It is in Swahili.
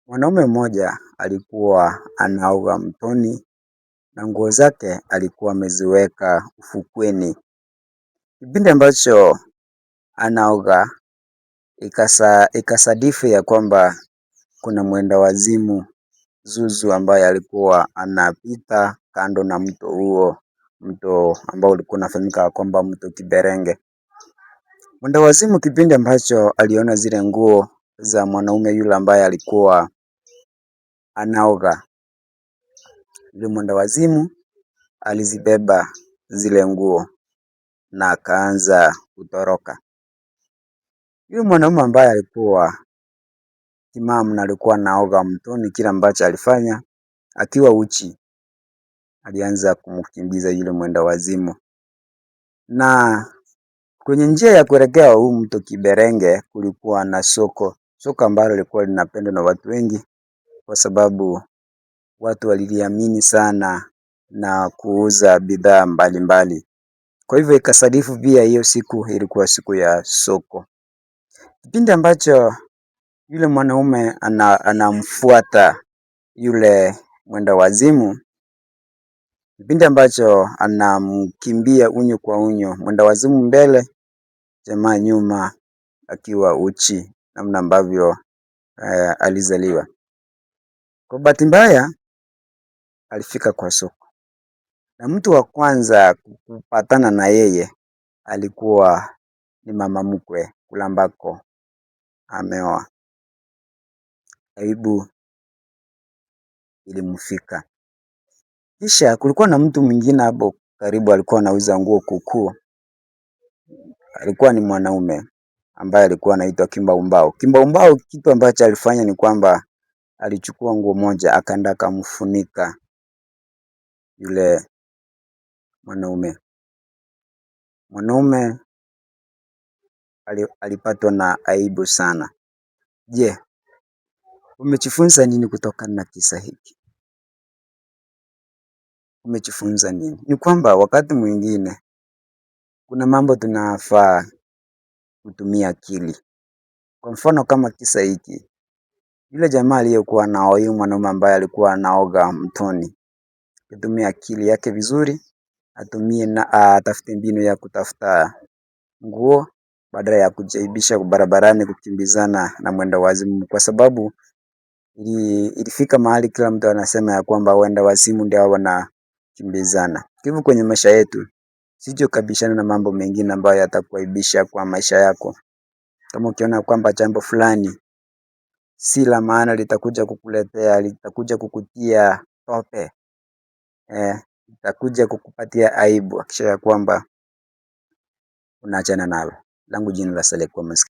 Mwanaume mmoja alikuwa anaoga mtoni na nguo zake alikuwa ameziweka ufukweni. Kipindi ambacho anaoga ikasadifu ya kwamba kuna mwenda wazimu zuzu ambaye alikuwa anapita kando na mto huo, mto ambao ulikuwa unafahamika kwamba mto Kiberenge. Mwenda wazimu kipindi ambacho aliona zile nguo za mwanaume yule ambaye alikuwa anaoga, yule mwenda wazimu alizibeba zile nguo na akaanza kutoroka. Yule mwanaume ambaye alikuwa timamu na alikuwa anaoga mtoni, kile ambacho alifanya akiwa uchi, alianza kumkimbiza yule mwenda wazimu. Na kwenye njia ya kuelekea huu mto Kiberenge kulikuwa na soko ambalo lilikuwa linapendwa na watu wengi kwa sababu watu waliliamini sana na kuuza bidhaa mbalimbali. Kwa hivyo ikasadifu pia hiyo siku ilikuwa siku ya soko. Kipindi ambacho yule mwanaume anamfuata yule mwenda wazimu, kipindi ambacho anamkimbia unyo kwa unyo, mwenda wazimu mbele, jamaa nyuma akiwa uchi, namna ambavyo alizaliwa. Kwa bahati mbaya alifika kwa soko, na mtu wa kwanza kupatana na yeye alikuwa ni mama mkwe kule ambako ameoa. Aibu ilimfika. Kisha kulikuwa na mtu mwingine hapo karibu alikuwa anauza nguo kuukuu. Alikuwa ni mwanaume ambaye alikuwa anaitwa Kimbaumbau. Kimbaumbau kitu ambacho alifanya ni kwamba alichukua nguo moja akaenda akamfunika yule mwanaume. Mwanaume alipatwa na aibu sana. Je, umejifunza nini kutokana na kisa hiki? Umejifunza nini? Ni kwamba wakati mwingine kuna mambo tunafaa kutumia akili. Kwa mfano kama kisa hiki, yule jamaa aliyekuwa anaoa huyu mwanaume ambaye alikuwa anaoga mtoni, kutumia akili yake vizuri, atumie na atafute mbinu ya kutafuta nguo badala ya kujaibisha barabarani kukimbizana na mwenda wazimu, kwa sababu ilifika mahali kila mtu anasema ya kwamba wenda wazimu ndio wanakimbizana. Hivyo kwenye maisha yetu, usije ukabishana na mambo mengine ambayo yatakuaibisha kwa maisha yako. Kama ukiona kwamba jambo fulani si la maana, litakuja kukutia tope, litakuja kukupatia aibu, hakikisha ya kwamba unaachana nalo. Langu jina la Saleh kwa maskini.